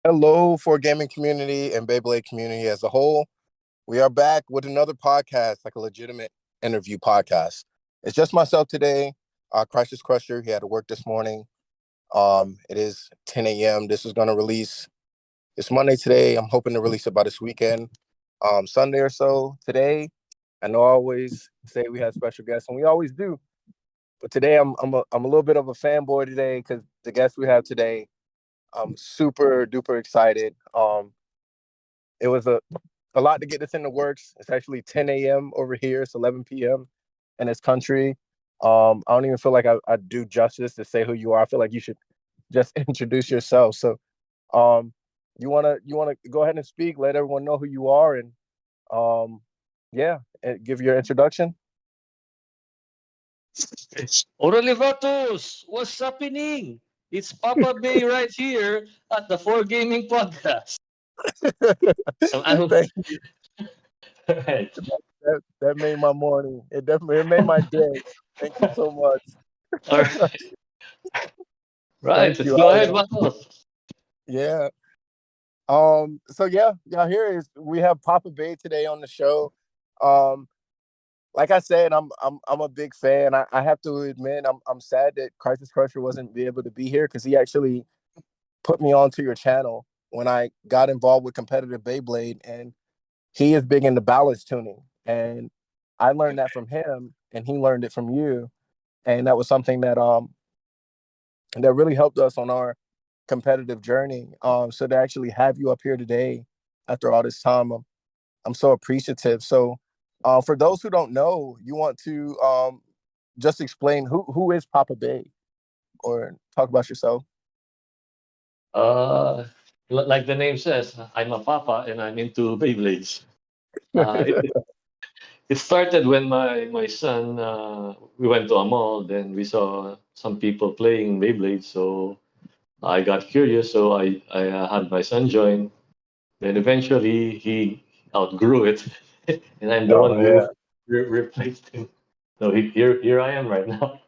Hello for gaming community and Beyblade community as a whole. We are back with another podcast, like a legitimate interview podcast. It's just myself today. Crisis Crusher, he had to work this morning. It is 10 a.m. This is going to release. It's Monday today. I'm hoping to release it by this weekend, Sunday or so. Today, I know I always say we have special guests, and we always do. But today, I'm a little bit of a fanboy today because the guest we have today, I'm super duper excited. It was a lot to get this in the works. It's actually 10 a.m. over here. It's 11 p.m. in this country. I don't even feel like I do justice to say who you are. I feel like you should just introduce yourself. So, um, you wanna go ahead and speak, let everyone know who you are, and um, yeah, and give your introduction. Oralivatos, what's happening? It's Papa Bay right here at the Four Gaming Podcast. I'm, Thank that made my morning. It made my day. Thank you so much. all right, right, Thank let's you. go ahead, Vatos. Yeah. So yeah, y'all here is we have Papa Bay today on the show. Um, like I said, I'm a big fan. I have to admit I'm sad that Crisis Crusher wasn't be able to be here because he actually put me onto your channel when I got involved with competitive Beyblade, and he is big into balance tuning, and I learned that from him, and he learned it from you, and that was something that really helped us on our competitive journey. So to actually have you up here today after all this time, I'm so appreciative. So, for those who don't know, you want to just explain who is Papa Bay, or talk about yourself. Uh, like the name says, I'm a papa and I'm into Beyblades. It started when my son we went to a mall, then we saw some people playing Beyblades, so I got curious, so I had my son join. Then eventually he outgrew it, and I'm the one Oh who yeah, replaced him. So here I am right now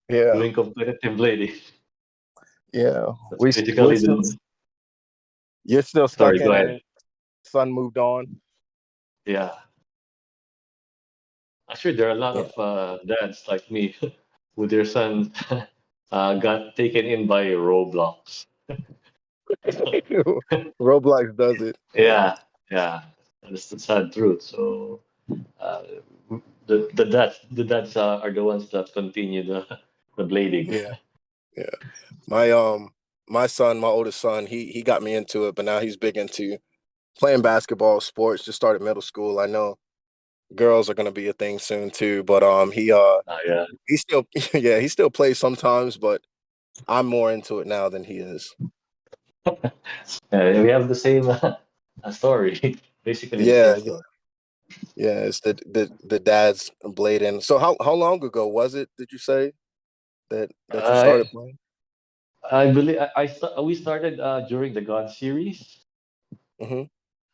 yeah, doing competitive blading. yeah. That's We're basically still the you're still stuck story. Go in ahead. it. Son moved on. Yeah, actually there are a lot Yeah. of dads like me with their son got taken in by Roblox. So, Roblox does it. Yeah, yeah, yeah, that's the sad truth. So uh, the dads are the ones that continue the blading. yeah, yeah. My my son, my oldest son, he got me into it, but now he's big into playing basketball, sports. Just started middle school. I know girls are gonna be a thing soon too, but Yeah. he still yeah, he still plays sometimes, but I'm more into it now than he is. We have the same story, basically the same Yeah, story. yeah, it's the dad's blading. So how long ago was it? Did you say that you I started playing? I believe we started during the God series. Hmm.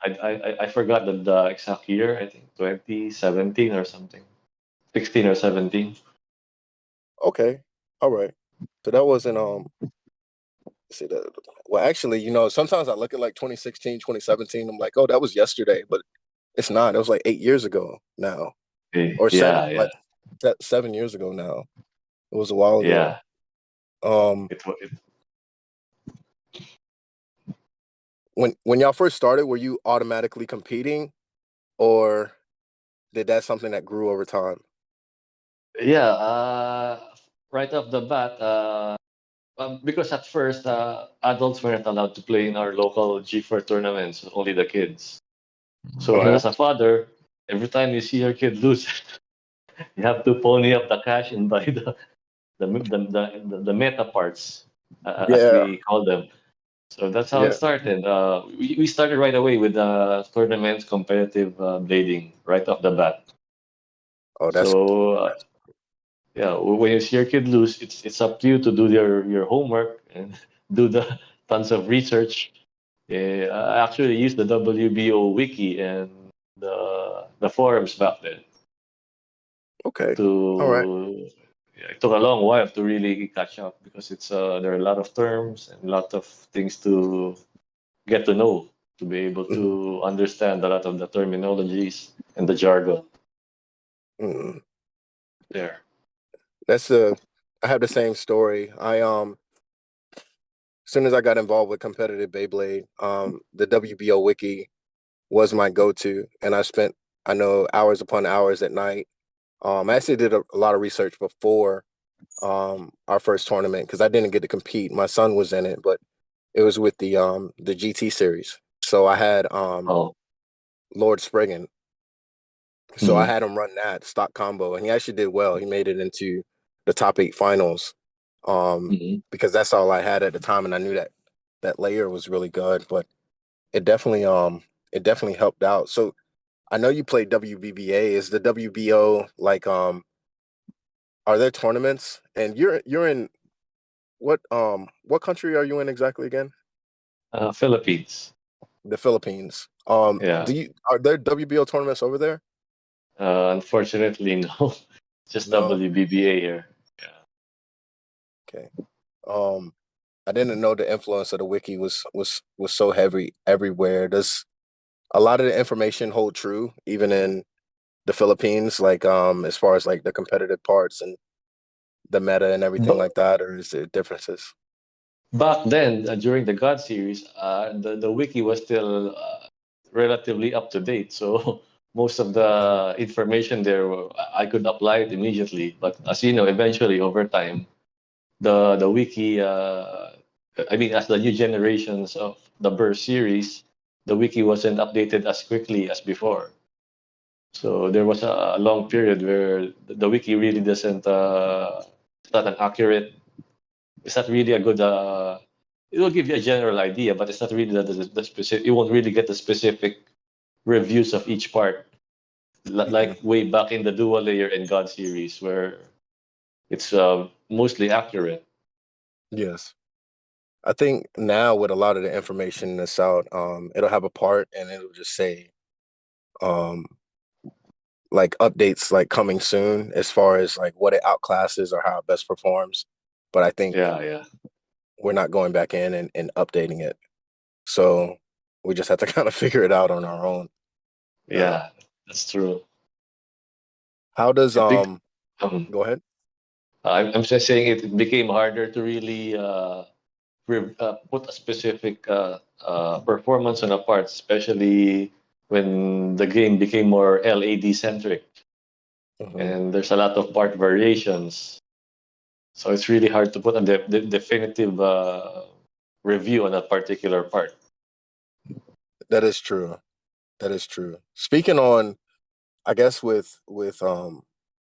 I forgot the exact year. I think 2017 or something, 16 or 17. Okay, all right. So that wasn't see that. Well, actually, sometimes I look at like 2016, 2017. I'm like, oh, that was yesterday, but it's not. It was like 8 years ago now, Okay. or Yeah, seven, yeah, like 7 years ago now. It was a while ago. yeah. Um, It when y'all first started, were you automatically competing, or did that something that grew over time? yeah. Right off the bat, because at first adults weren't allowed to play in our local G4 tournaments, only the kids. So Hmm. as a father, every time you see your kid lose, you have to pony up the cash and buy the meta parts, as Yeah, we call them. So that's how it yeah. started. We started right away with tournaments, competitive blading right off the bat. Oh, that's So yeah, when you see your kid lose, it's up to you to do your homework and do the tons of research. I actually used the WBO wiki and the forums back then okay. All right. to. Yeah, it took a long while to really catch up because there are a lot of terms and a lot of things to get to know, to be able Mhm. to understand a lot of the terminologies and the jargon Mhm. there. That's I have the same story. As soon as I got involved with competitive Beyblade, the WBO wiki was my go-to, and I know hours upon hours at night. I actually did a lot of research before our first tournament because I didn't get to compete. My son was in it, but it was with the GT series. So I had Oh, Lord Spriggan. So I mm, had him run that stock combo, and he actually did well. He made it into the top 8 finals, mm. because that's all I had at the time, and I knew that that layer was really good. But it definitely helped out. So I know you played WBBA. Is the WBO like are there tournaments? And you're in what country are you in exactly again? Philippines. The Philippines. Yeah. Are there WBO tournaments over there? Unfortunately, no. Just No. WBBA here. Yeah. Okay. Um, I didn't know the influence of the wiki was so heavy everywhere. Does a lot of the information hold true even in the Philippines, like as far as like the competitive parts and the meta and everything But like that, or is there differences? back then, during the God series, the wiki was still relatively up to date. So most of Mhm. the information there, I could apply it immediately. But as you know, eventually over time, the wiki, I mean, as the new generations of the Burst series, the wiki wasn't updated as quickly as before. So there was a long period where the wiki really doesn't, it's not an accurate, it's not really a good, it will give you a general idea, but it's not really the specific, you won't really get the specific reviews of each part, Mhm. like way back in the dual layer and God series, where it's mostly accurate. Yes. I think now with a lot of the information that's out, it'll have a part and it'll just say um like updates like coming soon as far as like what it outclasses or how it best performs. But I think Yeah, yeah, we're not going back in and updating it. So we just have to kind of figure it out on our own. Uh, yeah, that's true. how does It big, um, go ahead. I'm just saying it became harder to really put a specific performance on a part, especially when the game became more LAD centric Hmm. and there's a lot of part variations. So it's really hard to put a definitive review on a particular part. That is true. That is true. Speaking on, I guess with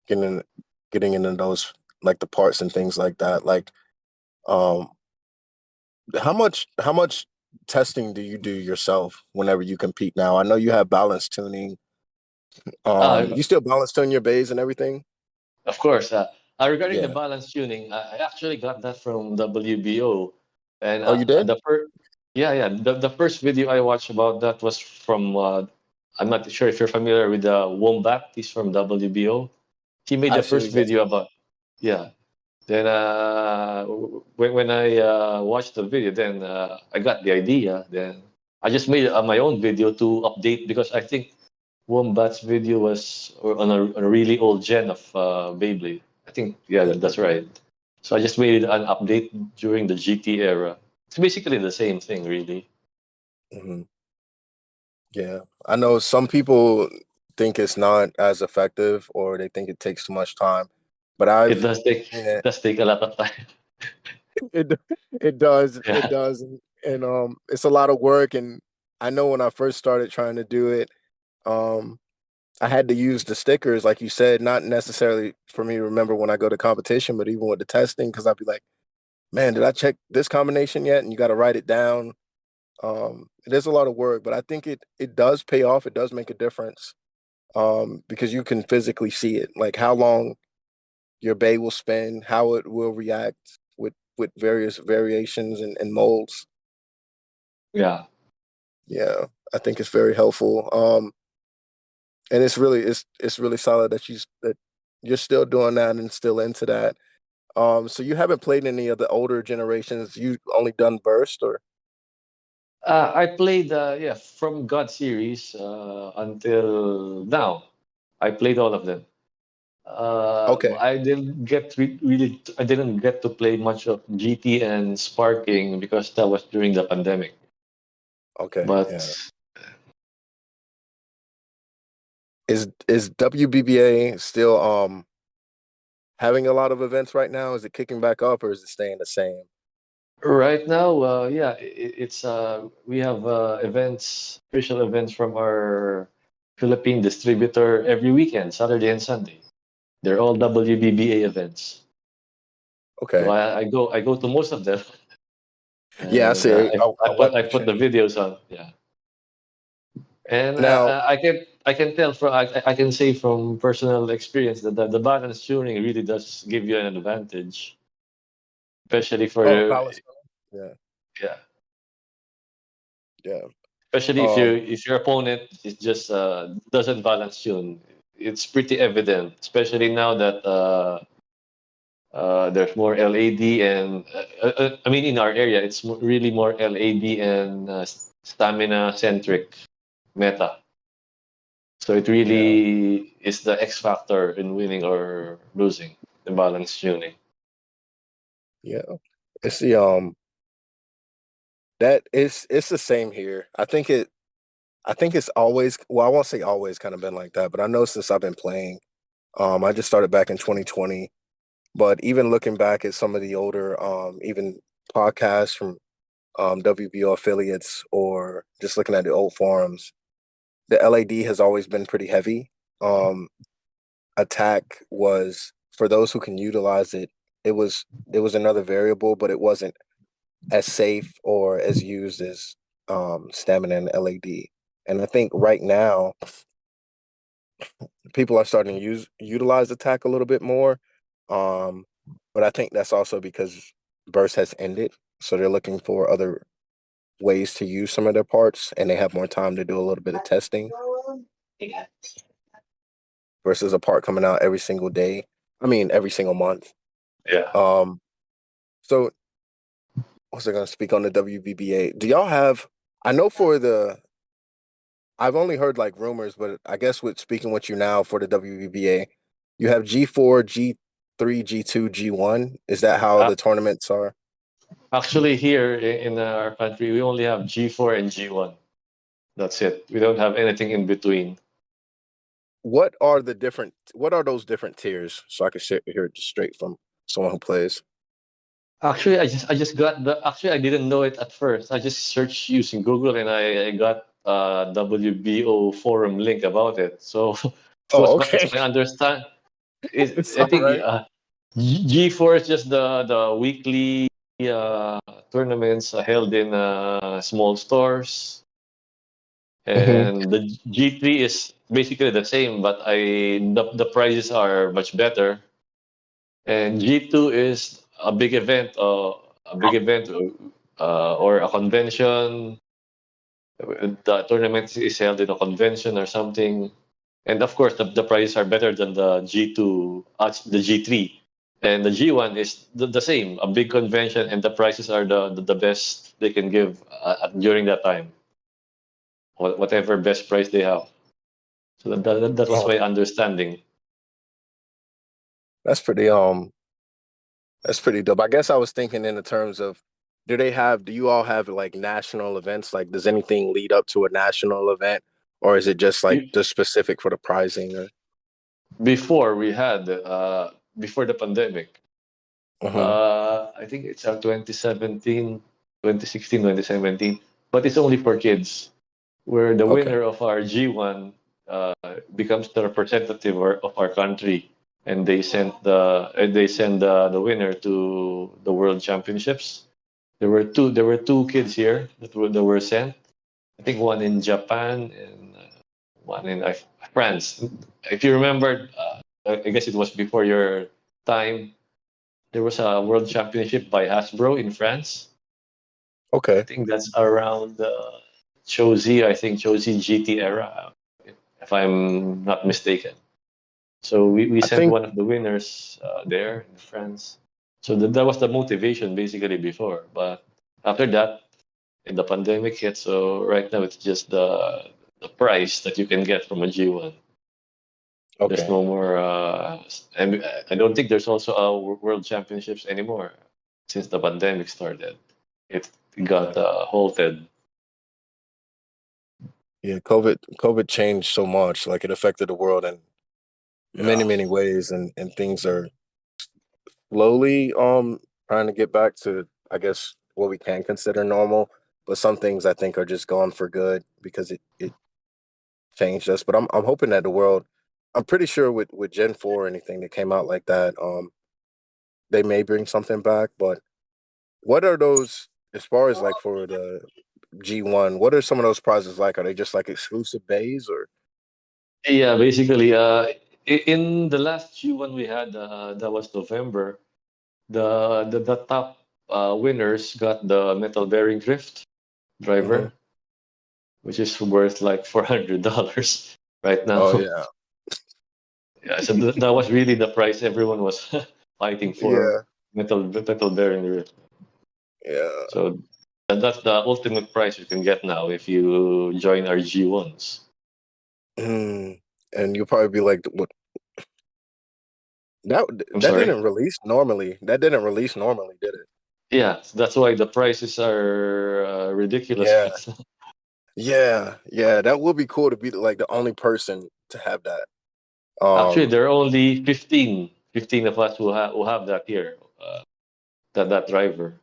getting getting into those like the parts and things like that, like um how much testing do you do yourself whenever you compete now? I know you have balance tuning. Uh, You still balance tune your bays and everything? of course, regarding the Yeah. balance tuning, I actually got that from WBO, and Oh, you did? the first, yeah, yeah, the first video I watched about that was from. I'm not sure if you're familiar with Wombat. He's from WBO. He made the Actually, first yes. video about, yeah. Then when I watched the video, then I got the idea. Then I just made my own video to update because I think Wombat's video was on a really old gen of Beyblade. I think, yeah, that's right. So I just made an update during the GT era. It's basically the same thing, really. Hmm. Yeah. I know some people think it's not as effective or they think it takes too much time, but It I've does take seen it. it does take a lot of time. It it does. It Yeah, does. And it's a lot of work, and I know when I first started trying to do it, um I had to use the stickers like you said, not necessarily for me to remember when I go to competition, but even with the testing cuz I'd be like, "Man, did I check this combination yet?" And you got to write it down. It is a lot of work, but I think it does pay off. It does make a difference. Because you can physically see it, like how long your bay will spin, how it will react with various variations and molds. yeah, Yeah, I think it's very helpful. And it's really solid that that you're still doing that and still into that. So you haven't played any of the older generations. You only done burst or I played, yeah, from God series until now. I played all of them. Okay. I didn't get really. I didn't get to play much of GT and Sparking because that was during the pandemic. Okay. But Yeah. Is WBBA still having a lot of events right now? Is it kicking back up or is it staying the same? right now, yeah, it's we have events, official events from our Philippine distributor every weekend, Saturday and Sunday. They're all WBBA events. So Okay. I go to most of them, Yeah, I and see. I I watch put it. the videos on. Yeah, and Now, I can tell from I can say from personal experience that the balance tuning really does give you an advantage, especially for oh, balance. Yeah. yeah, Yeah. especially Um, if your opponent is just doesn't balance tune. It's pretty evident, especially now that there's more LAD and I mean in our area it's really more LAD and stamina centric meta. So it yeah. really is the X factor in winning or losing the balance tuning. Yeah. It's the that it's the same here. I think it's always, well, I won't say always kind of been like that, but I know since I've been playing, I just started back in 2020. But even looking back at some of the older even podcasts from WBO affiliates or just looking at the old forums, the LAD has always been pretty heavy. Um, Attack was, for those who can utilize it, it was another variable, but it wasn't as safe or as used as stamina and LAD. And I think right now people are starting to utilize attack a little bit more. Um, but I think that's also because burst has ended, so they're looking for other ways to use some of their parts, and they have more time to do a little bit of testing versus a part coming out every single day. I mean, every single month. Yeah. Um, so was I going to speak on the WBBA? Do y'all have? I know for the I've only heard like rumors, but I guess with speaking with you now for the WBBA, you have G4, G3, G2, G1. Is that how Uh, the tournaments are? actually, here in our country, we only have G4 and G1. That's it. We don't have anything in between. What are those different tiers so I can hear it straight from someone who plays? Actually, I just got the. Actually, I didn't know it at first. I just searched using Google, and I got WBO forum link about it. So, so Oh, as okay. I understand, It's I all think right. G4 is just the weekly tournaments held in small stores, Hmm. and the G3 is basically the same, but the prices are much better. And G2 is a big event or a convention. The tournament is held in a convention or something. And of course, the prices are better than the G2, the G3. And the G1 is the same, a big convention, and the prices are the best they can give during that time, whatever best price they have. So that was Oh, my understanding. that's pretty that's pretty dope. I guess I was thinking in the terms of do you all have like national events? Like does anything lead up to a national event or is it just like Be- just specific for the pricing or Before we had, before the pandemic, Mhm. I think it's 2017, 2016, 2017, but it's only for kids, where the Okay. winner of our G1 becomes the representative of our country, and they send the winner to the World Championships. There were two kids here that were sent. I think one in Japan and one in France. If you remember, I guess it was before your time. There was a World Championship by Hasbro in France. I Okay. think that's around Josie. I think Josie GT era, if I'm not mistaken. So we I sent think one of the winners there in France. So that was the motivation basically before. But after that, and the pandemic hit. So right now it's just the price that you can get from a G1. There's Okay. no more. And I don't think there's also a World Championships anymore since the pandemic started. It got Yeah. halted. Yeah. COVID changed so much. Like it affected the world in Yeah. many ways, and things are slowly trying to get back to, I guess, what we can consider normal. But some things I think are just gone for good because it changed us. But I'm hoping that the world, I'm pretty sure with Gen 4 or anything that came out like that, they may bring something back. But what are those as far as like for the G1? What are some of those prizes like? Are they just like exclusive bays or? Yeah, basically, in the last Q1 we had, that was November. The top winners got the metal bearing drift Hmm. driver, which is worth like $400 right now. Oh yeah, Yeah, so that was really the price everyone was fighting for, yeah, metal bearing drift. yeah. So that's the ultimate price you can get now if you join our G1s. Mm. And you'll probably be like, what that I'm that sorry. didn't release normally. That didn't release normally, did it? Yeah, that's why the prices are ridiculous Yeah, right now. yeah, yeah. That would be cool to be like the only person to have that. Actually, Um, there are only 15 of us who have that here, that driver.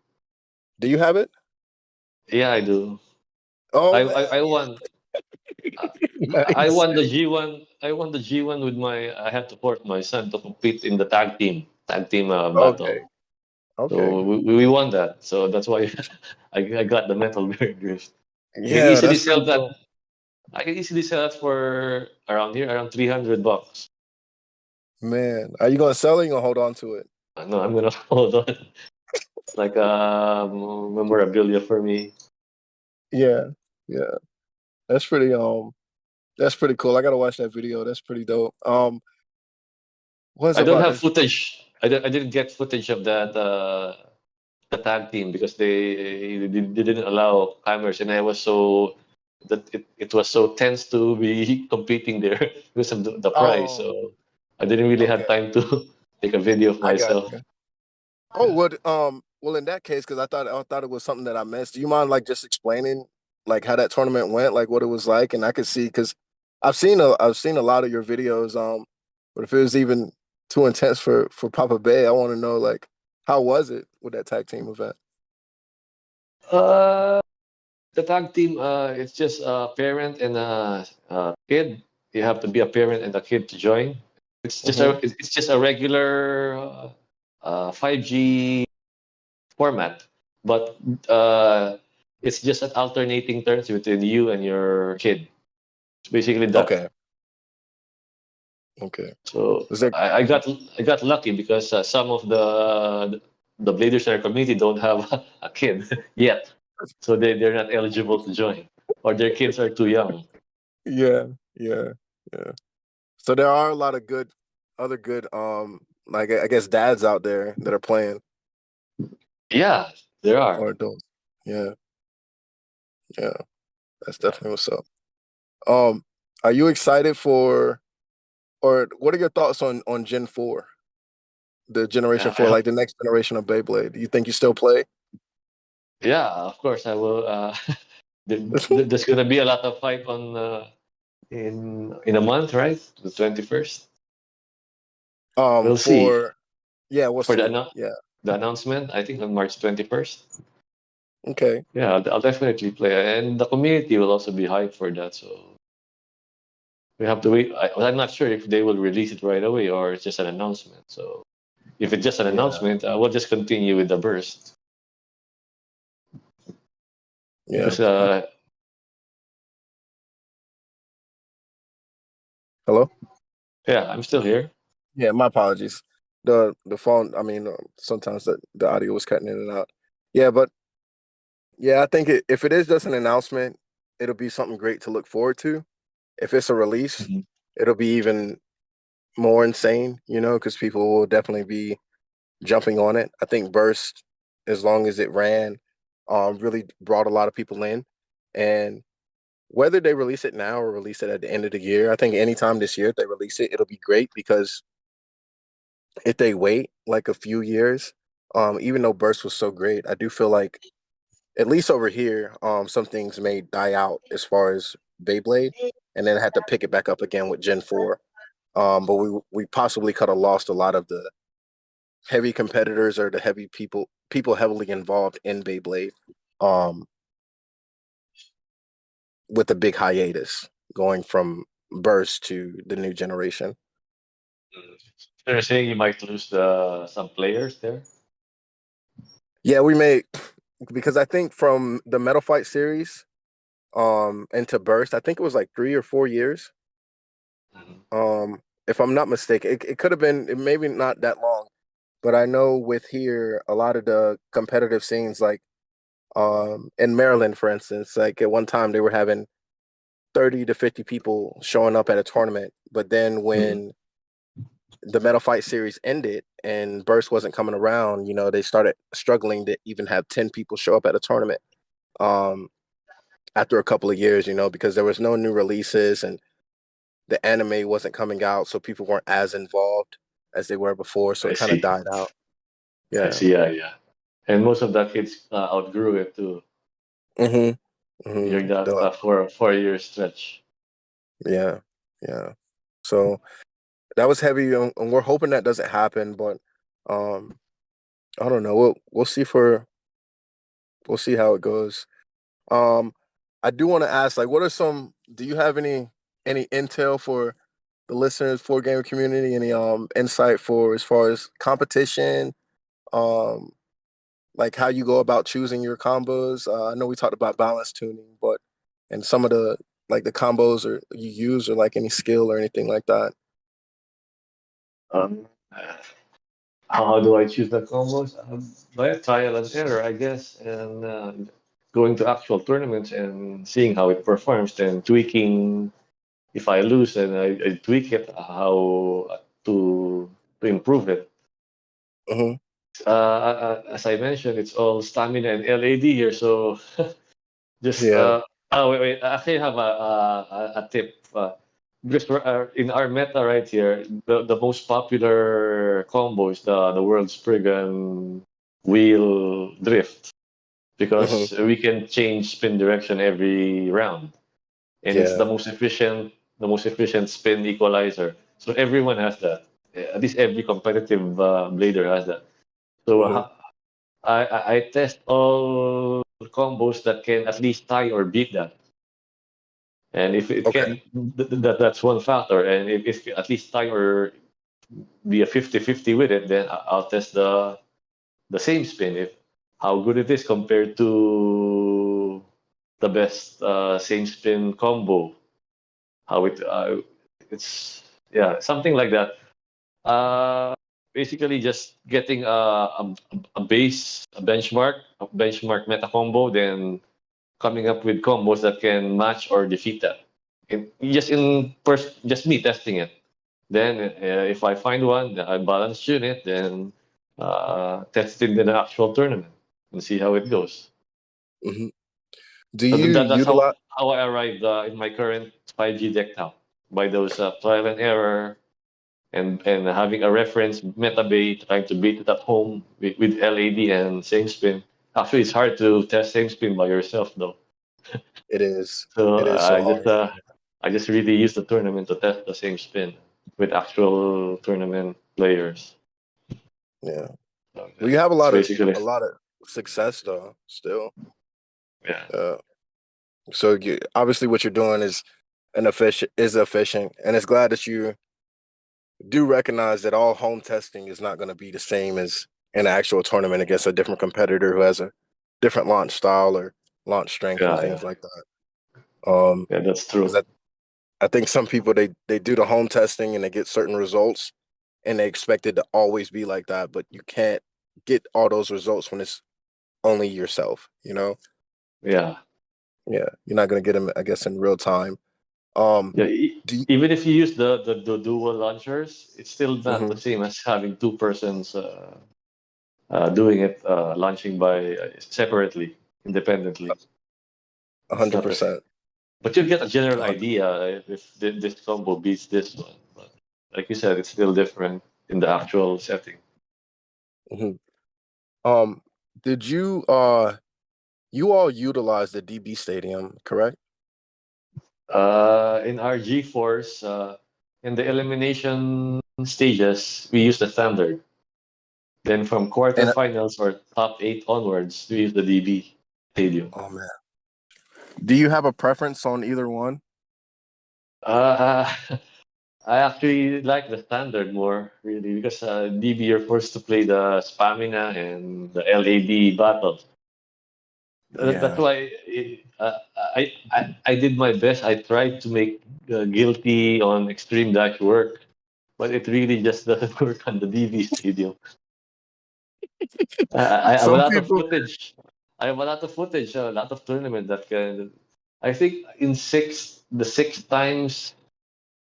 do you have it? Yeah, I do. Oh I man, won. I nice. won the G1. I won the G1 with my. I had to force my son to compete in the tag team Okay, battle. okay. So we won that. So that's why I got the metal bear drift. I can Yeah, easily that's sell pretty that. cool. I can easily sell that for around here, around $300. Man, are you gonna sell it? Or you gonna hold on to it? No, I'm gonna hold on. It's like memorabilia for me. Yeah, yeah. That's pretty. That's pretty cool. I gotta watch that video. That's pretty dope. What is I it don't about have this? footage. I didn't get footage of that the tag team because they didn't allow cameras, and I was so that it was so tense to be competing there because of the prize. Oh, So I didn't really have okay. time to take a video of I got myself. you. Oh, what? Well, in that case, because I thought it was something that I missed. Do you mind like just explaining like how that tournament went, like what it was like, and I could see because I've seen a lot of your videos. But if it was even too intense for Papabey, I want to know like how was it with that tag team event? Uh, the tag team, it's just a parent and a kid. You have to be a parent and a kid to join. Hmm. It's just a regular 5G format, but uh, it's just an alternating turns between you and your kid. It's basically that. Okay, okay. So Was there? I got lucky because some of the Bladers in our community don't have a kid yet, so they're not eligible to join, or their kids are too young. Yeah, yeah, yeah. So there are a lot of other good, like I guess dads out there that are playing Yeah, there are. or adults. Yeah, yeah. That's definitely what's up. Um, are you excited for, or what are your thoughts on Gen 4, the Generation Yeah, 4, like the next generation of Beyblade? Do you think you still play? yeah, of course I will. There's gonna be a lot of hype on in a month, right? The 21st. We'll see For yeah, we'll for see. Yeah, the announcement. I think on March 21st. okay. Yeah, I'll definitely play, and the community will also be hyped for that. So we have to wait. I'm not sure if they will release it right away or it's just an announcement. So if it's just an Yeah, announcement, we'll just continue with the burst yeah. because Hello? yeah, I'm still here. Yeah, my apologies. The phone. I mean, sometimes the audio was cutting in and out. Yeah, but yeah, I think if it is just an announcement, it'll be something great to look forward to. If it's a release, Mhm. it'll be even more insane, because people will definitely be jumping on it. I think Burst, as long as it ran, really brought a lot of people in. And whether they release it now or release it at the end of the year, I think anytime this year if they release it, it'll be great because if they wait like a few years, even though Burst was so great, I do feel like at least over here, some things may die out as far as Beyblade, and then have to pick it back up again with Gen 4. But we possibly could have lost a lot of the heavy competitors or the heavy people heavily involved in Beyblade, um, with a big hiatus going from Burst to the new generation. So you're saying you might lose some players there? Yeah, we may because I think from the Metal Fight series into Burst, I think it was like 3 or 4 years. Mhm. If I'm not mistaken, it could have been maybe not that long, but I know with here a lot of the competitive scenes, like in Maryland, for instance, like at one time they were having 30 to 50 people showing up at a tournament, but then Mhm. when the Metal Fight series ended and Burst wasn't coming around, they started struggling to even have 10 people show up at a tournament. Um, After a couple of years, because there was no new releases and the anime wasn't coming out, so people weren't as involved as they were before, so I it kind of see. died out. I Yeah. see. Yeah, yeah. And most of the kids outgrew it too Mhm. during Mhm. that 4 year stretch. Yeah. Yeah. So that was heavy, and we're hoping that doesn't happen, but um, I don't know. We'll see how it goes. Um, I do want to ask, like, what are some? Do you have any intel for the listeners for game community? Any insight for as far as competition? Um, like how you go about choosing your combos. I know we talked about balance tuning, but and some of the like the combos or you use or like any skill or anything like that. Um, how do I choose the combos? By a trial and error, I guess, and going to actual tournaments and seeing how it performs, then tweaking. If I lose, then I tweak it how to improve it. Hmm. As I mentioned, it's all stamina and LAD here, so just Yeah. wait. I actually have a tip. Because in our meta right here, the most popular combo is the world Spriggan wheel drift Hmm. because we can change spin direction every round, and it's Yeah. the most efficient spin equalizer. So everyone has that. At least every competitive blader has that. So Hmm. I test all combos that can at least tie or beat that. And if it Okay. can, that's one factor. And if at least tie or be a 50-50 with it, then I'll test the same spin. If how good it is compared to the best same spin combo. How it's yeah, something like that. Uh, Basically just getting a benchmark meta combo, then coming up with combos that can match or defeat that. Just me testing it. Then if I find one that I balance tune it, then test it in the actual tournament and see how it goes. Hmm. Do So you that's utilize? how I arrived in my current 5G deck now by those trial and error and having a reference Metabay trying to beat it at home with LAD and same spin. Actually, it's hard to test same spin by yourself though. It is. So It is so hard. I just really use the tournament to test the same spin with actual tournament players. Yeah. So, Well, you have a it's lot of basically success though. Still. yeah. So obviously, what you're doing is efficient, and it's glad that you do recognize that all home testing is not going to be the same as an actual tournament against a different competitor who has a different launch style or launch strength and Yeah, things yeah, like that. Um, yeah. That's true. because I think some people they do the home testing and they get certain results and they expect it to always be like that, but you can't get all those results when it's only yourself. Yeah, Yeah, you're not going to get them, I guess, in real time. Um, yeah. do you, Even if you use the dual launchers, it's still not the mhm. same as having two persons doing it, launching by separately. independently. It's not the same. 100%. But you get a general idea if this combo beats this one. But like you said, it's still different in the actual setting. Mhm. Did you all utilize the DB Stadium, correct? In our G-Force, in the elimination stages, we use the standard. Then from And quarterfinals or top 8 onwards, we use the DB Stadium. oh man, do you have a preference on either one? Uh, I actually like the standard more, really, because DB, you're forced to play the Spamina and the LAB battles. That's Yeah. why I did my best. I tried to make Guilty on Extreme Dash work, but it really just doesn't work on the DB Stadium. I have a Some lot of people. footage. I have a lot of footage, a lot of tournament that can. I think in the six times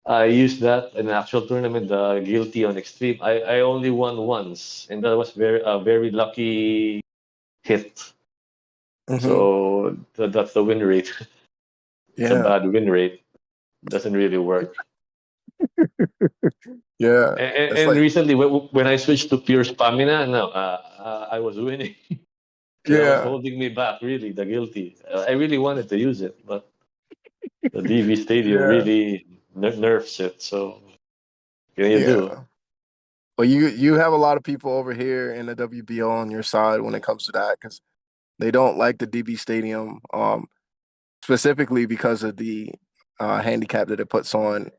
I used that in an actual tournament, the Guilty on Extreme. I only won once, and that was a very lucky hit. Hmm. So that's the win rate. It's a Yeah. bad win rate. Doesn't really work. Yeah. It's And like, recently, when I switched to pure Spamina, no, I was winning. That was yeah. holding me back, really, the Guilty. I really wanted to use it, but the DV Stadium Yeah. really nerfs it. So, what can you do? Yeah. Well, you have a lot of people over here in the WBO on your side when it comes to that because they don't like the DB Stadium, specifically because of the handicap that it puts on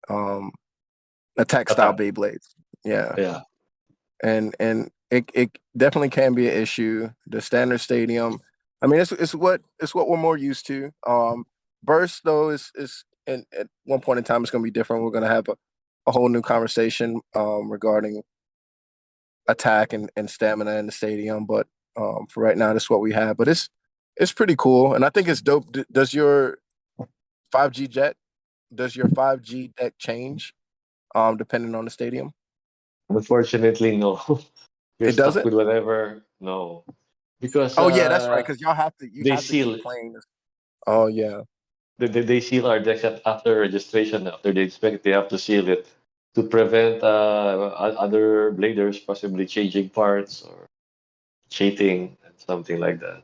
um, attack style Attack. Beyblades. Yeah, Yeah. and it definitely can be an issue. The standard stadium, I mean, it's what we're more used to. Burst though is and at one point in time it's going to be different. We're going to have a whole new conversation regarding attack and stamina in the stadium. But for right now, that's what we have. But it's pretty cool, and I think it's dope. Does your 5G jet does your 5G deck change depending on the stadium? Unfortunately, no. You're It stuck doesn't. with whatever. No, because Oh yeah, that's right. Because you they have to keep seal playing this. Oh yeah, they seal our decks after registration. After they inspect it, they have to seal it to prevent other bladers possibly changing parts or cheating and something like that.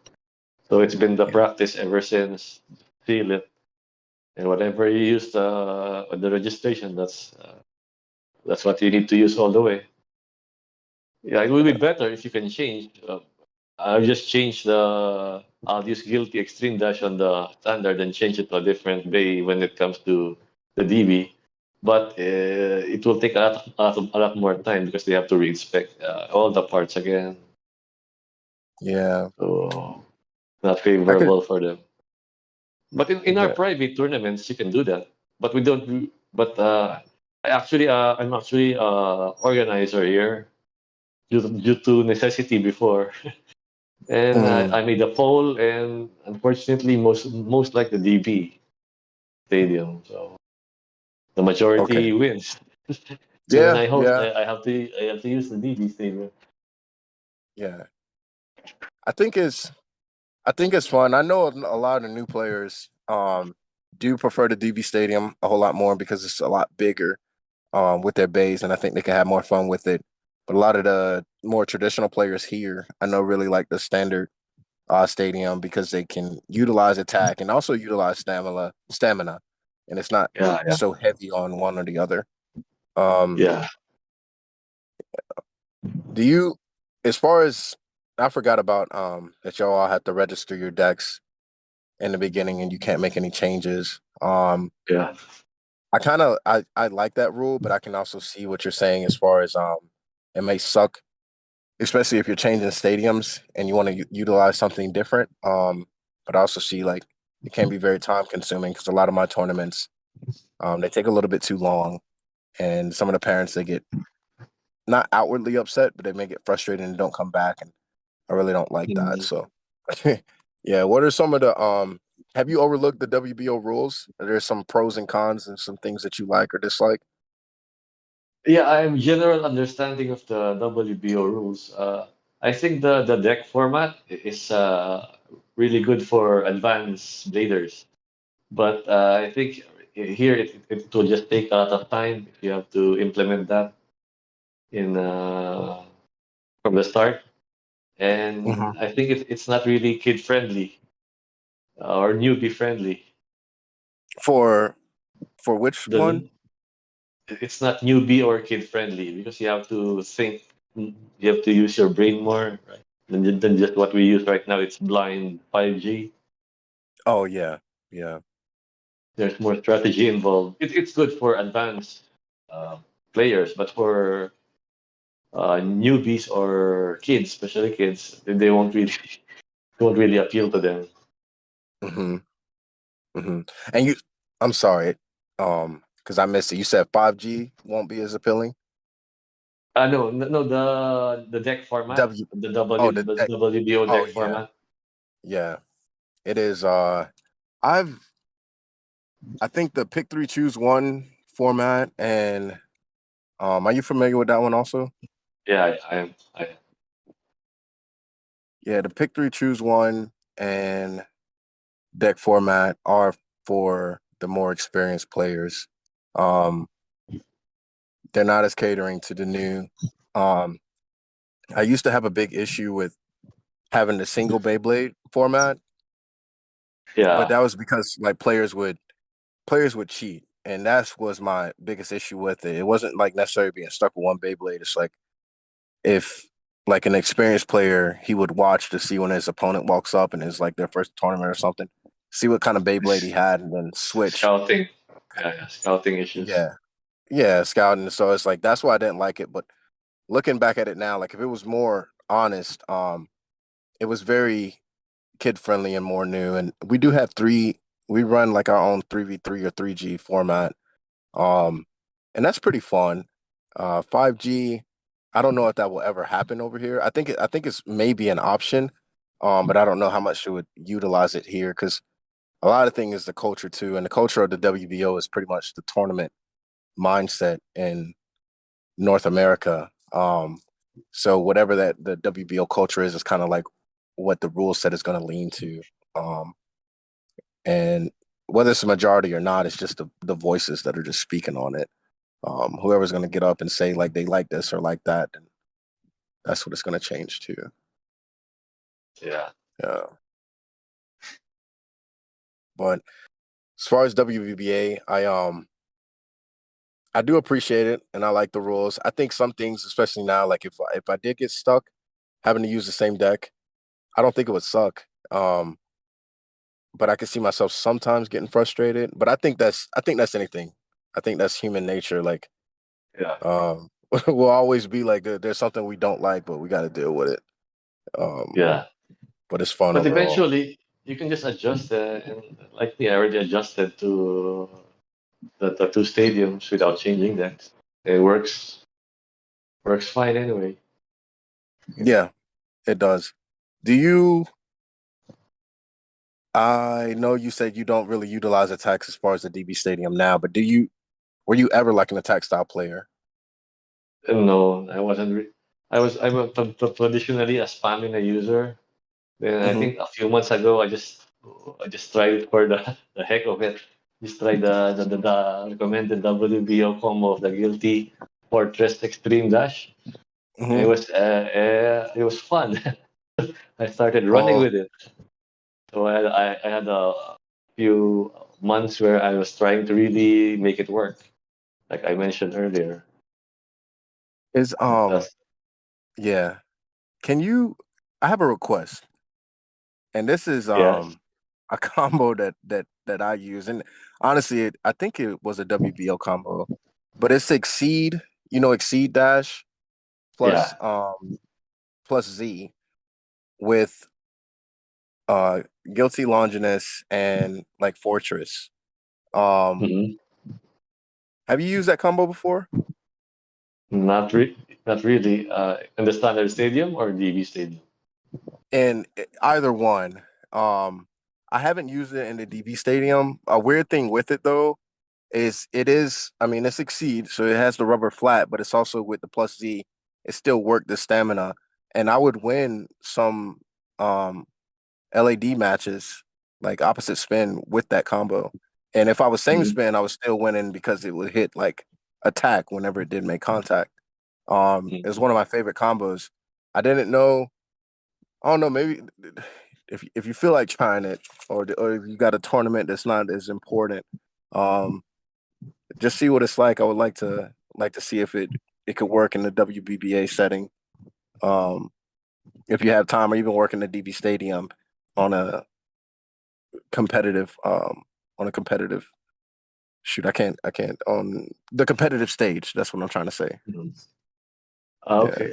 So it's been the yeah, practice ever since. Seal it, and whatever you use the registration, that's what you need to use all the way. Yeah, it will be yeah, better if you can change. I'll just change the. I'll use Guilty Extreme Dash on the standard and change it to a different bay when it comes to the DB. But it will take a lot more time because they have to reinspect all the parts again. yeah. So not I could. favorable for them. But in our Yeah. private tournaments, you can do that. But we don't. But I'm actually organizer here due to necessity before. And Mm, I made a poll, and unfortunately, most like the DB Stadium. So the okay. majority wins. So when Yeah. I host, Yeah. I have to use the DB Stadium. Yeah. I think it's I think it's fun. I know a lot of the new players do prefer the DB Stadium a whole lot more because it's a lot bigger with their bays, and I think they can have more fun with it. But a lot of the more traditional players here, I know, really like the standard stadium because they can utilize attack and also utilize stamina, and it's not Yeah, yeah, so heavy on one or the other. Um, yeah. do you, as far as I forgot about that y'all all have to register your decks in the beginning and you can't make any changes. Yeah. I like that rule, but I can also see what you're saying as far as it may suck, especially if you're changing stadiums and you want to utilize something different. But I also see like it can be very time consuming because a lot of my tournaments they take a little bit too long, and some of the parents they get not outwardly upset, but they may get frustrated and don't come back, and I really don't like that. Mhm. So, yeah, what are some of the have you overlooked the WBO rules? Are there some pros and cons and some things that you like or dislike? Yeah, I'm general understanding of the WBO rules. I think the deck format is really good for advanced bladers, but I think here it will just take a lot of time if you have to implement that in from the start. And Mhm. I think it's not really kid friendly or newbie friendly. For which one? The it's not newbie or kid friendly because you have to think, you have to use your brain more, right? Than just what we use right now. It's blind 5G. Oh yeah, yeah. There's more strategy involved. It's good for advanced uh, players, but for newbies or kids, especially kids, they won't really won't really appeal to them. hmm hmm And you, I'm sorry, because I missed it. You said 5G won't be as appealing. No, the deck format, W. the Oh, the WBO oh deck yeah, format. yeah. It is. I've. I think the pick three choose one format, and are you familiar with that one also? Yeah, I Yeah, the pick three choose one and deck format are for the more experienced players. Um, they're not as catering to the new. Um, I used to have a big issue with having the single Beyblade format, but yeah. that was because like players would cheat, and that was my biggest issue with it. It wasn't like necessarily being stuck with one Beyblade. It's like if like an experienced player, he would watch to see when his opponent walks up and it's like their first tournament or something, see what kind of Beyblade he had, and then switch. Scouting. Yeah, scouting issues. Yeah, yeah, scouting. So it's like that's why I didn't like it. But looking back at it now, like if it was more honest, it was very kid friendly and more new. And we do have three. We run like our own 3v3 or 3G format. Um, and that's pretty fun. 5G, I don't know if that will ever happen over here. I think it's maybe an option. But I don't know how much it would utilize it here because a lot of things is the culture too, and the culture of the WBO is pretty much the tournament mindset in North America. So whatever that the WBO culture is kind of like what the rule set is going to lean to. Um, and whether it's a majority or not, it's just the voices that are just speaking on it. Whoever's going to get up and say like they like this or like that, and that's what it's going to change to. Yeah. Yeah. But as far as WBA, I do appreciate it and I like the rules. I think some things, especially now, like if I did get stuck having to use the same deck, I don't think it would suck. But I could see myself sometimes getting frustrated. But I think that's anything. I think that's human nature. Like Yeah. we'll always be like there's something we don't like, but we got to deal with it. Um, Yeah. but it's fun But overall. eventually, you can just adjust. And like me, I already adjusted to the two stadiums without changing that. It works fine anyway. Yeah, it does. Do you? I know you said you don't really utilize attacks as far as the DB Stadium now, but do you? Were you ever like an attack style player? No, I wasn't. I'm traditionally a spamming a user. Then I Hmm think a few months ago, I just tried it for the heck of it. Just tried the recommended WBO combo of the Guilty Fortress Extreme Dash. hmm It was fun. I started running Oh, with it. So I had a few months where I was trying to really make it work, like I mentioned earlier. is That's, yeah. Can you? I have a request, and this is yes, a combo that I use, and honestly, I think it was a WBO combo, but it's Exceed. You know, Exceed Dash plus yeah. plus Z with Guilty Longinus and like Fortress. Um, hmm have you used that combo before? Not really. In the standard stadium or DB stadium? And either one. Um, I haven't used it in the DB Stadium. A weird thing with it though is it is. I mean, it succeeds, so it has the rubber flat, but it's also with the plus Z. It still worked the stamina, and I would win some um LAD matches, like opposite spin with that combo. And if I was same Mhm. spin, I was still winning because it would hit like attack whenever it did make contact. It was Mhm. one of my favorite combos. I didn't know. I don't know. Maybe if you feel like trying it, or if you got a tournament that's not as important, um, just see what it's like. I would like to see if it could work in the WBBA setting. Um, if you have time, or even work in the DB Stadium on a competitive on a competitive shoot. I can't on the competitive stage. That's what I'm trying to say. Mhm. Yeah. Okay.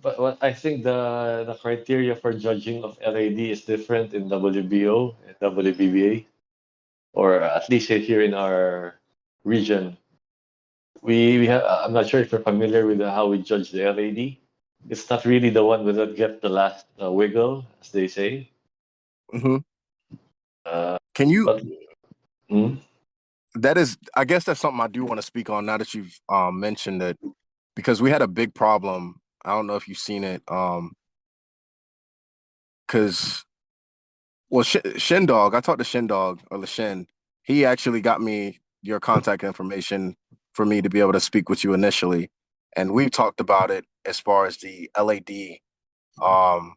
But I think the criteria for judging of LAD is different in WBO and WBBA, or at least here in our region. We have. I'm not sure if you're familiar with how we judge the LAD. It's not really the one that get the last wiggle, as they say. hmm Uh, Can you? but mm, That is, I guess that's something I do want to speak on now that you've mentioned it, because we had a big problem. I don't know if you've seen it. Because well, Shin Dog, I talked to Shin Dog or LeShin. He actually got me your contact information for me to be able to speak with you initially, and we talked about it as far as the LAD, um,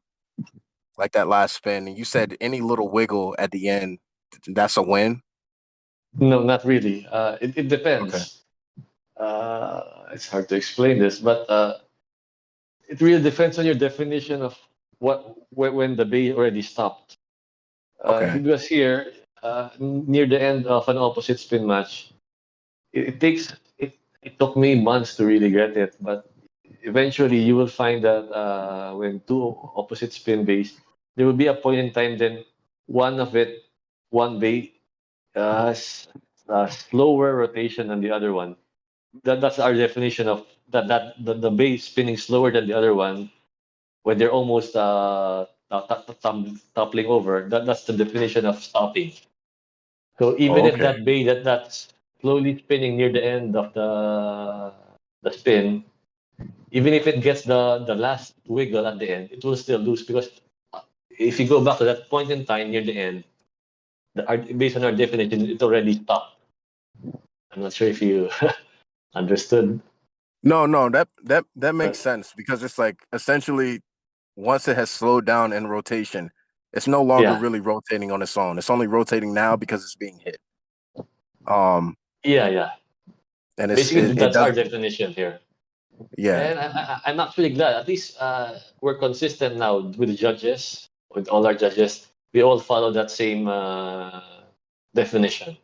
like that last spin. And you said any little wiggle at the end, that's a win. no, not really. It Okay. depends. It's hard to explain this, but it really depends on your definition of when the bay already stopped. Okay. Because here, near the end of an opposite spin match, it takes it took me months to really get it, but eventually you will find that when two opposite spin bays, there will be a point in time then one of it, one bay, has a slower rotation than the other one. That's our definition of the bay spinning slower than the other one when they're almost toppling over. That's the definition of stopping. So even Oh, if okay. that bay that's slowly spinning near the end of the spin, even if it gets the last wiggle at the end, it will still lose because if you go back to that point in time near the end, based on our definition, it already stopped. I'm not sure if you understood, No, no, that makes but sense because it's like essentially once it has slowed down in rotation, it's no longer yeah, really rotating on its own. It's only rotating now because it's being hit. Um, yeah. and Basically, it that's our doesn't. definition here. Yeah. And I'm actually glad. At least we're consistent now with the judges, with all our judges. We all follow that same definition.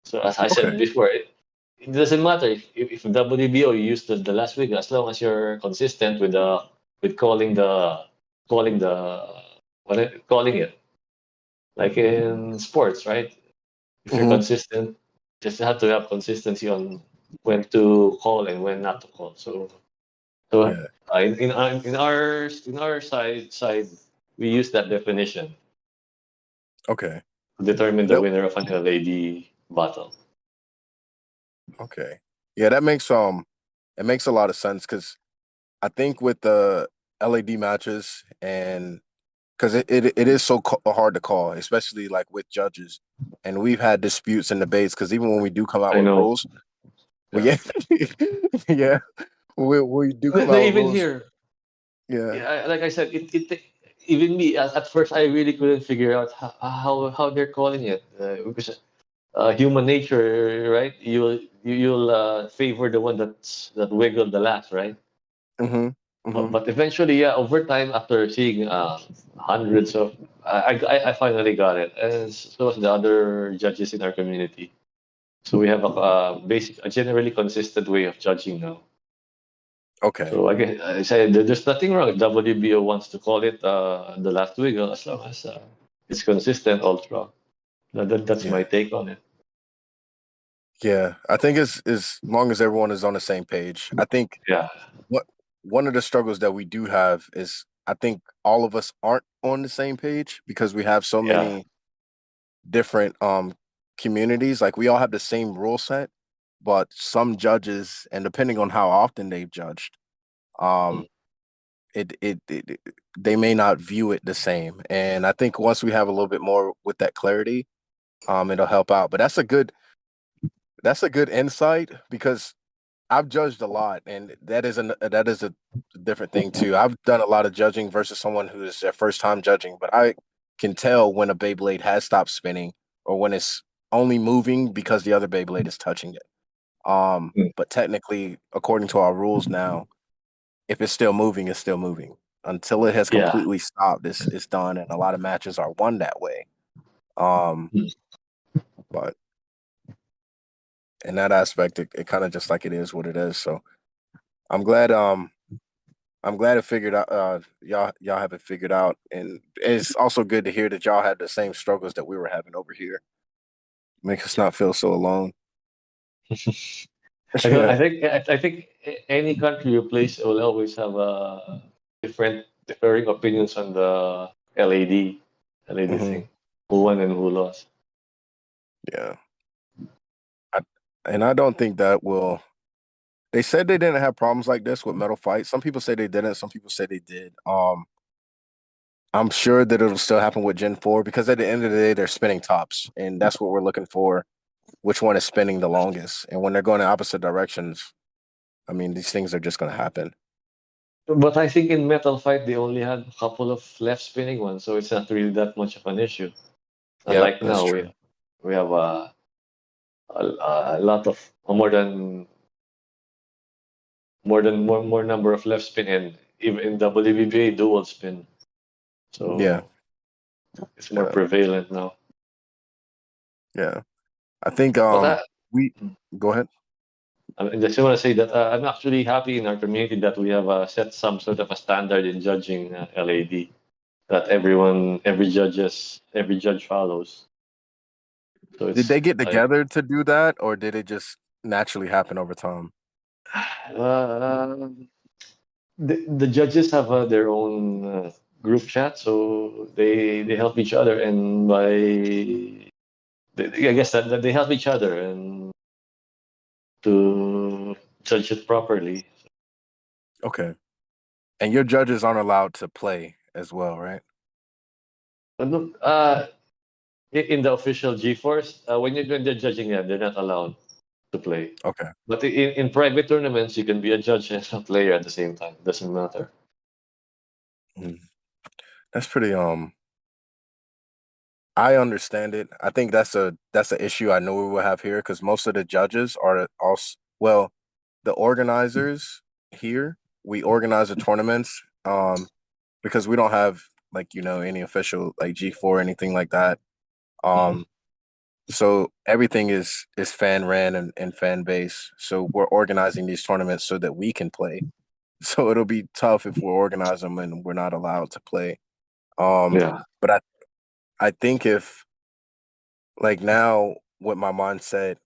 So as I said Okay. before, it doesn't matter if WBO you use the last week as long as you're consistent with calling the calling it like in sports, right? If you're hmm consistent, just have to have consistency on when to call and when not to call. So Yeah. in our side, we use that definition Okay. to determine the That winner of an LAD battle. okay. Yeah, that makes it makes a lot of sense because I think with the LAD matches and because it is so hard to call, especially like with judges, and we've had disputes and debates because even when we do come out I with know. rules, we Yeah. yeah yeah we do come out with Even rules. here, Yeah. yeah, like I said, even me at first I really couldn't figure out how they're calling it because human nature, right? You'll favor the one that wiggled the last, right? hmm hmm But eventually, yeah, over time, after seeing hundreds of, I finally got it, and so was the other judges in our community. So we have a generally consistent way of judging now. Okay. So I guess I say there's nothing wrong if WBO wants to call it the last wiggle as long as it's consistent all throughout. That's Yeah. my take on it. Yeah. I think it's as long as everyone is on the same page. I think Yeah, what one of the struggles that we do have is I think all of us aren't on the same page because we have so yeah. many different communities. Like we all have the same rule set, but some judges, and depending on how often they've judged, Mm. um, it they may not view it the same. And I think once we have a little bit more with that clarity, it'll help out. But that's a good insight because I've judged a lot, and that is a different thing too. I've done a lot of judging versus someone who is their first time judging, but I can tell when a Beyblade has stopped spinning or when it's only moving because the other Beyblade is touching it. Mm. But technically, according to our rules now, if it's still moving, it's still moving. Until it has Yeah. completely stopped, it's done, and a lot of matches are won that way. Um, Mm. but in that aspect, it kind of just like it is what it is. So I'm glad. I'm glad it figured out. Y'all have it figured out, and it's also good to hear that y'all had the same struggles that we were having over here. Makes us not feel so alone. I don't. Yeah. I think any country you place will always have differing opinions on the LED Hmm. thing, who won and who lost. Yeah. I, and I don't think that will. They said they didn't have problems like this with Metal Fight. Some people say they didn't. Some people say they did. I'm sure that it'll still happen with Gen 4 because at the end of the day, they're spinning tops, and that's what we're looking for. Which one is spinning the longest? And when they're going in opposite directions, I mean, these things are just going to happen. But I think in Metal Fight they only had a couple of left spinning ones, so it's not really that much of an issue. Yep, Unlike that's now, true. we have a lot of more number of left spin, and even in WBA dual spin, Yeah, so it's more yeah, prevalent now. yeah. I think But we go ahead. I just want to say that I'm actually happy in our community that we have set some sort of a standard in judging LAD that every judge follows. So Did it's they get I together to do that, or did it just naturally happen over time? uh, the judges have their own group chat, so they help each other, and I guess that they help each other and to judge it properly. Okay. And your judges aren't allowed to play as well, right? But look, in the official G-Force, when they're judging them, they're not allowed to play. Okay. But in private tournaments, you can be a judge and a player at the same time. Doesn't matter. Mm. That's pretty I understand it. I think that's a issue I know we will have here because most of the judges are also well, the organizers here, we organize the tournaments because we don't have like any official like G4 or anything like that. Mhm. Um so everything is fan ran and fan base. So we're organizing these tournaments so that we can play. So it'll be tough if we organize them and we're not allowed to play. Yeah. But I think if like now with my mindset,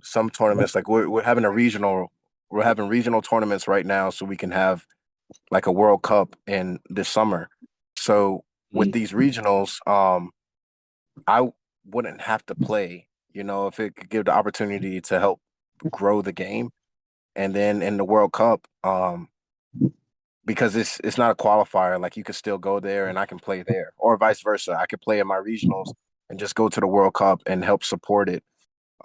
some tournaments like we're having regional tournaments right now so we can have like a World Cup in this summer. So with Mm. these regionals, I wouldn't have to play, if it could give the opportunity to help grow the game. And then in the World Cup, because it's not a qualifier, like you could still go there and I can play there, or vice versa. I could play in my regionals and just go to the World Cup and help support it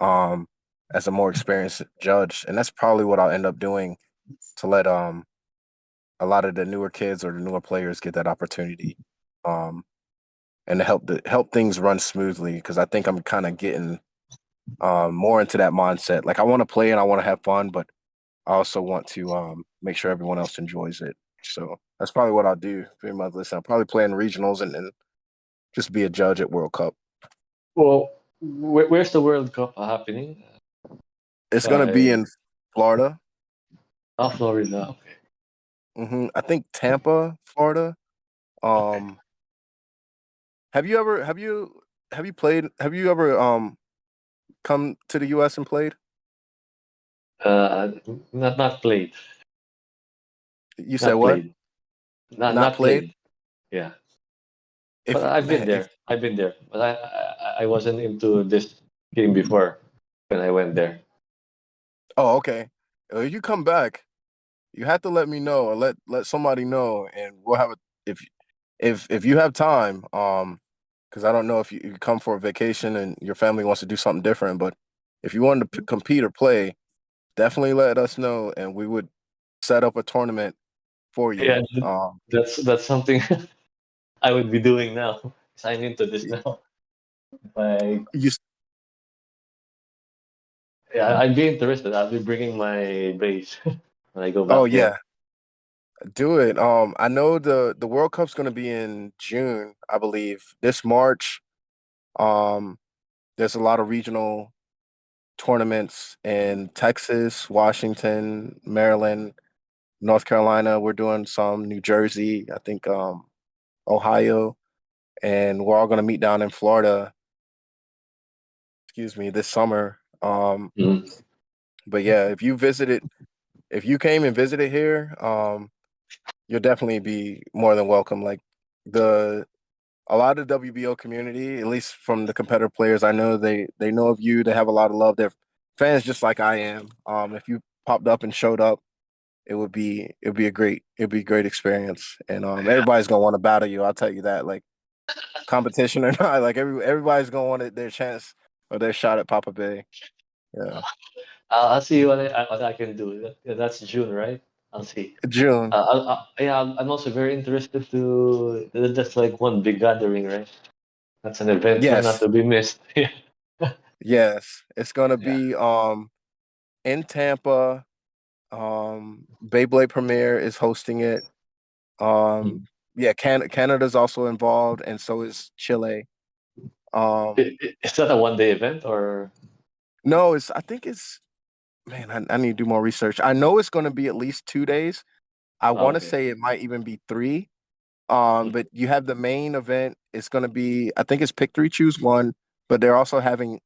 um as a more experienced judge. And that's probably what I'll end up doing to let a lot of the newer kids or the newer players get that opportunity. Um and to help things run smoothly because I think I'm kind of getting more into that mindset. Like I want to play and I want to have fun, but I also want to make sure everyone else enjoys it. So that's probably what I'll do pretty much. Listen, I'll probably play in regionals and just be a judge at World Cup. Well, where's the World Cup happening? It's gonna be By in Florida. Florida. Okay. I think Tampa, Florida. Okay. Um, have you ever have you played? Have you ever come to the U.S. and played? Uh, not played. You said Not what? played. Not Not not played? played. Yeah. But If I've been if there. I've been there. But I wasn't into this game before when I went there. oh okay, you come back. you have to let me know or let somebody know, and we'll have a if if you have time, because I don't know if you come for a vacation and your family wants to do something different, but if you wanted to compete or play, definitely let us know, and we would set up a tournament for Yeah, you. that's something I would be doing now. 'Cause I'm into this now. Like, You, yeah, I'd be interested. I'll be bringing my base when I go oh back there. yeah, do it. I know the World Cup's going to be in June, I believe. This March, um, there's a lot of regional tournaments in Texas, Washington, Maryland, North Carolina. We're doing some New Jersey, I think, Ohio, and we're all going to meet down in Florida. Excuse me, this summer. Mm. But yeah, if you came and visited here, you'll definitely be more than welcome. Like the a lot of the WBO community, at least from the competitive players I know, they know of you. They have a lot of love. They're fans just like I am. If you popped up and showed up, it'd be a great experience. And everybody's gonna want to battle you. I'll tell you that. Like competition or not, like everybody's gonna want their chance or their shot at Papabey. Yeah, I'll see what I can do. Yeah, that's June, right? I'll see. June. Yeah, I'm also very interested to. That's like one big gathering, right? That's an event not Yes, to be missed. Yeah. yes. It's gonna Yeah. be in Tampa. Beyblade Premiere is hosting it. Um, Mm. yeah, Canada's also involved, and so is Chile. Um, Is that a 1 day event or? no, I think it's man, I need to do more research. I know it's going to be at least 2 days. I Oh, want to okay. say it might even be three. Mm. But you have the main event. It's going to be, I think it's pick three, choose one. But they're also having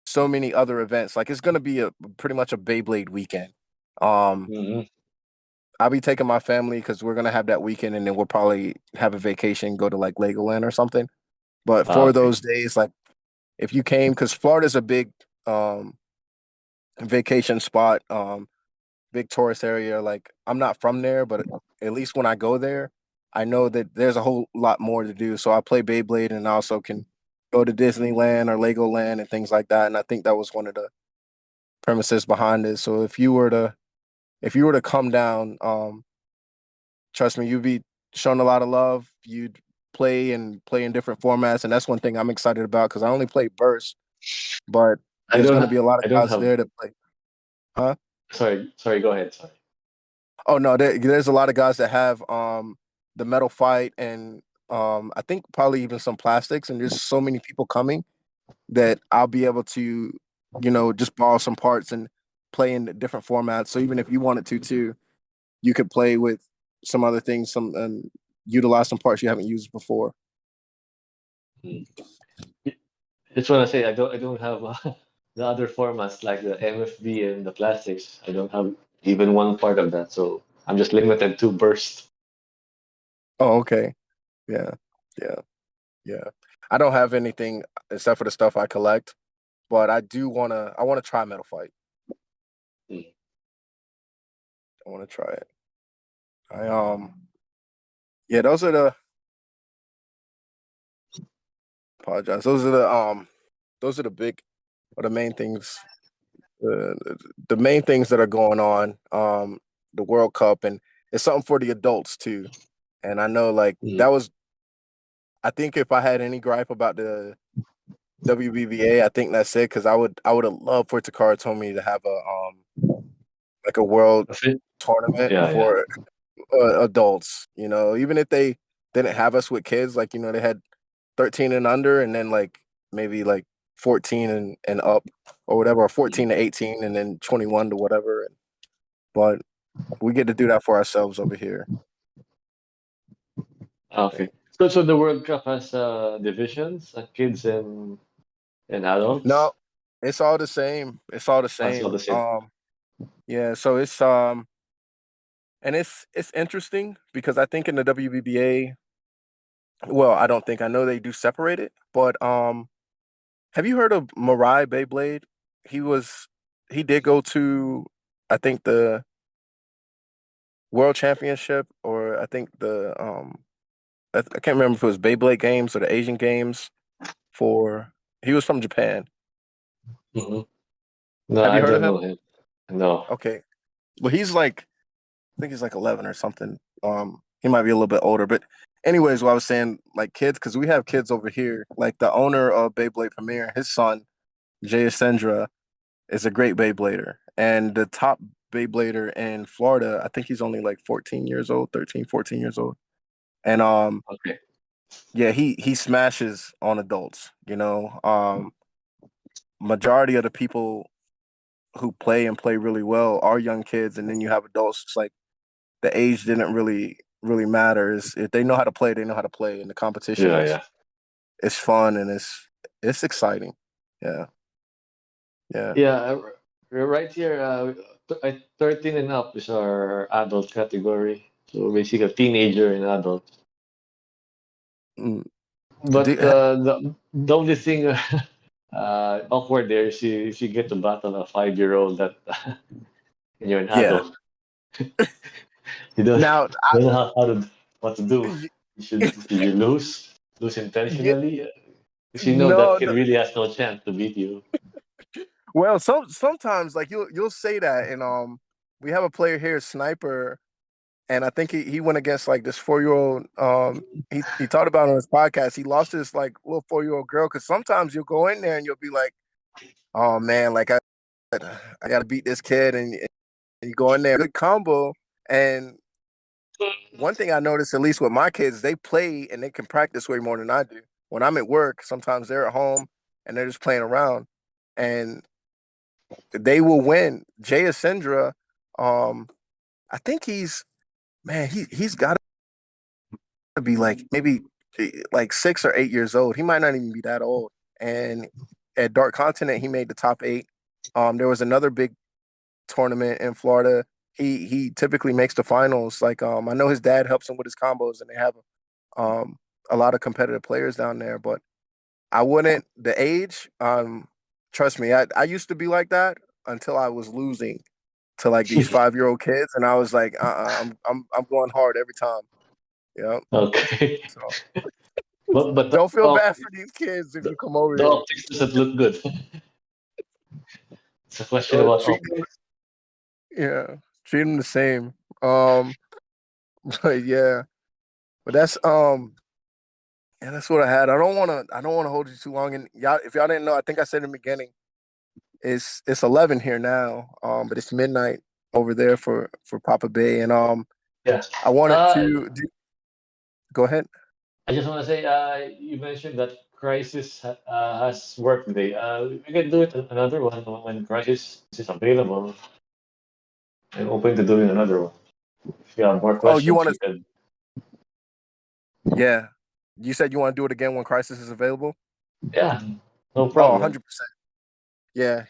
so many other events. Like it's going to be a pretty much a Beyblade weekend. Um, Mhm. I'll be taking my family because we're gonna have that weekend, and then we'll probably have a vacation, go to like Legoland or something. But Ah, for okay. those days, like if you came, because Florida's a big um vacation spot, big tourist area. Like I'm not from there, but at least when I go there, I know that there's a whole lot more to do. So I play Beyblade and I also can go to Disneyland or Legoland and things like that. And I think that was one of the premises behind it. So if you were to come down, trust me, you'd be shown a lot of love. You'd play in different formats, and that's one thing I'm excited about because I only play burst, but I there's don't. going to be a lot of I don't guys have. there to play. Huh? Sorry. Sorry. Go ahead. Sorry. Oh no, there's a lot of guys that have the metal fight and I think probably even some plastics, and there's so many people coming that I'll be able to, just borrow some parts and play in different formats. So even if you wanted to too, you could play with some other things, some and utilize some parts you haven't used before. Mm. Just want to say I don't have the other formats like the MFB and the plastics. I don't have even one part of that, so I'm just limited to burst. Oh, okay. Yeah. Yeah. Yeah. I don't have anything except for the stuff I collect, but I wanna try Metal Fight. Mm. I wanna try it. I yeah, apologize. Those are the big or the main things uh, the main things that are going on. The World Cup, and it's something for the adults too. And I know like that Mm. was I think if I had any gripe about the WBBA, I think that's it because I would have loved for Takara Tomy to have a like a world That's it? tournament Yeah, yeah. for adults. Even if they didn't have us with kids, like they had 13 and under, and then like maybe like 14 and up or whatever, or Mm. 14 to 18, and then 21 to whatever. But we get to do that for ourselves over here. Okay. So the World Cup has divisions, kids and adults. No, it's all the same. It's all the That's all same. the same. Yeah. So and it's interesting because I think in the WBBA, well, I don't think I know they do separate it, but have you heard of Mirai Beyblade? He was he did go to I think World Championship, or I think I can't remember if it was Beyblade Games or the Asian Games for. He was from Japan. Hmm. No, Have you I heard of don't him? know him. No. Okay, well he's like I think he's like 11 or something. He might be a little bit older, but anyways, what I was saying, like kids, because we have kids over here. Like the owner of Beyblade Premier, his son Jay Sendra is a great Beyblader, and the top Beyblader in Florida, I think he's only like 14 years old, 13, 14 years old, and Okay. yeah, he smashes on adults. Majority of the people who play and play really well are young kids, and then you have adults. It's like the age didn't really matter. Is if they know how to play, they know how to play, and the competition Yeah, is yeah. it's fun and it's exciting. Yeah, yeah, Yeah, right here, 13 and up is our adult category. So basically a teenager and adult. mm. But Do, the only thing awkward there is if you get to battle a 5-year-old that and you're an yeah. adult. You don't, Now, don't know what to do. y- Should you lose y- intentionally? Because you know that no, kid no. really has no chance to beat you. Well, sometimes like you'll say that, and we have a player here, Sniper, and I think he went against like this 4 year old. He talked about it on his podcast. He lost his like little 4 year old girl because sometimes you'll go in there and you'll be like, oh man, like I got to beat this kid, and you go in there, good combo. And one thing I noticed, at least with my kids, they play and they can practice way more than I do. When I'm at work, sometimes they're at home and they're just playing around, and they will win. Jay Ascendra, um, I think he's got to be like maybe like 6 or 8 years old. He might not even be that old. And at Dark Continent, he made the top eight. There was another big tournament in Florida. He typically makes the finals. Like I know his dad helps him with his combos, and they have um a lot of competitive players down there. But I wouldn't the age. Trust me, I used to be like that until I was losing to like these 5 year old kids, and I was like, I'm going hard every time. Yeah. Okay. So But don't feel bad for these kids if the, you come over the here. optics doesn't look good. It's a question about Treat optics. yeah, treat them the same. Um, but yeah, but that's what I had. I don't wanna hold you too long. And y'all, if y'all didn't know, I think I said in the beginning, it's 11 here now. But it's midnight over there for Papabey, and Yeah. I wanted Uh, go ahead. I just want to say, you mentioned that Crisis has work today. We can do it another one when Crisis is available. I'm open to doing another one. If you have more Oh, you questions, want to? we can. Yeah, you said you want to do it again when Crisis is available. Yeah, no Oh, problem. 100%. Yeah,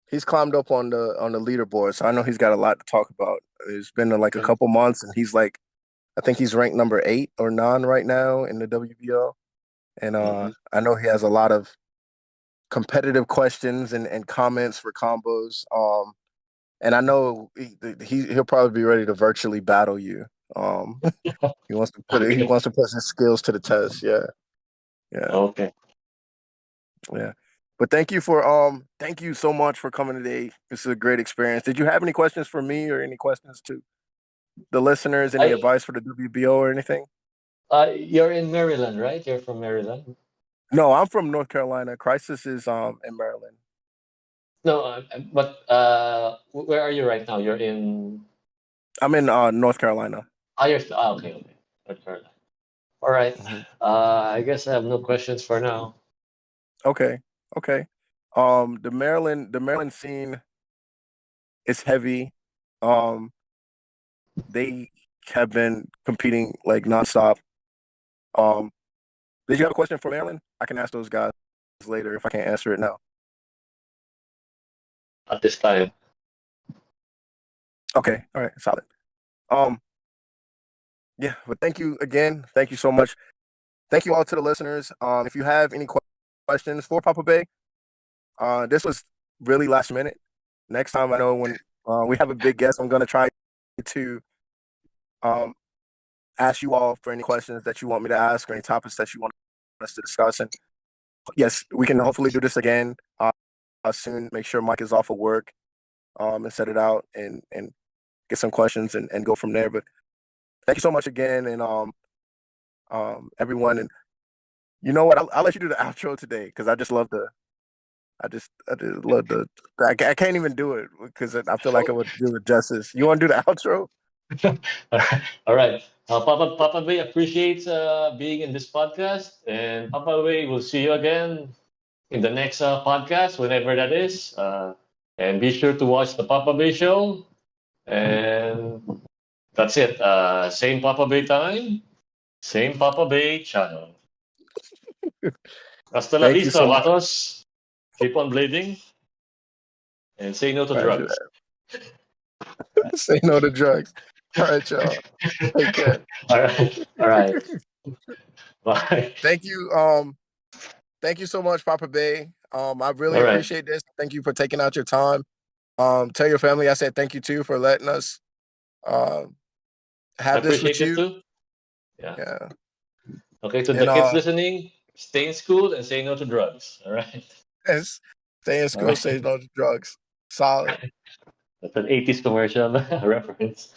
he's climbed up on the leaderboard, so I know he's got a lot to talk about. It's been like a Okay. couple months, and he's like, I think he's ranked number 8 or 9 right now in the WBO, and Hmm. I know he has a lot of competitive questions and comments for combos. And I know he'll probably be ready to virtually battle you. Um, he Okay. wants to put his skills to the test. Yeah, yeah, Okay. yeah. But thank you so much for coming today. This is a great experience. Did you have any questions for me or any questions to the listeners? Any I advice for the WBO or anything? you're in Maryland, right? You're from Maryland. No, I'm from North Carolina. Crisis is in Maryland. No, but where are you right now? You're in. I'm in North Carolina. Okay, okay. North Carolina. All right. Mhm. I guess I have no questions for now. Okay, okay. The Maryland scene is heavy. Um, they have been competing like nonstop. Um, did you have a question for Maryland? I can ask those guys later if I can't answer it now. At this time. Okay, all right, solid. Um, yeah, but thank you again. Thank you so much. Thank you all to the listeners. If you have any questions for Papa Bay, this was really last minute. Next time, I know when we have a big guest, I'm gonna try to um, ask you all for any questions that you want me to ask or any topics that you want us to discuss. And yes, we can hopefully do this again soon. Make sure Mike is off of work and set it out and get some questions and go from there. But thank you so much again, and everyone. And you know what? I'll let you do the outro today because I just love the. I can't even do it because I feel like I would do it justice. You want to do the outro? All right. Papa Bay appreciates being in this podcast, and Papa Bay will see you again in the next podcast, whenever that is. And be sure to watch the Papa Bay show. And that's it. Same Papa Bay time, same Papa Bay channel. Hasta la Thank you vista, so much. vatos. Keep on blading and say no to Roger drugs. that. Say no to drugs. All right, y'all. Take care. All right. All right. Bye. Thank you. Thank you so much, Papa Bay. I really All right. appreciate this. Thank you for taking out your time. Tell your family I said thank you too for letting us um I have this with appreciate it you. too. Yeah. Yeah. Okay, to And the kids listening, stay in school and say no to drugs. All right. yes, stay in All school, right. say no to drugs. Solid. That's an 80s commercial reference.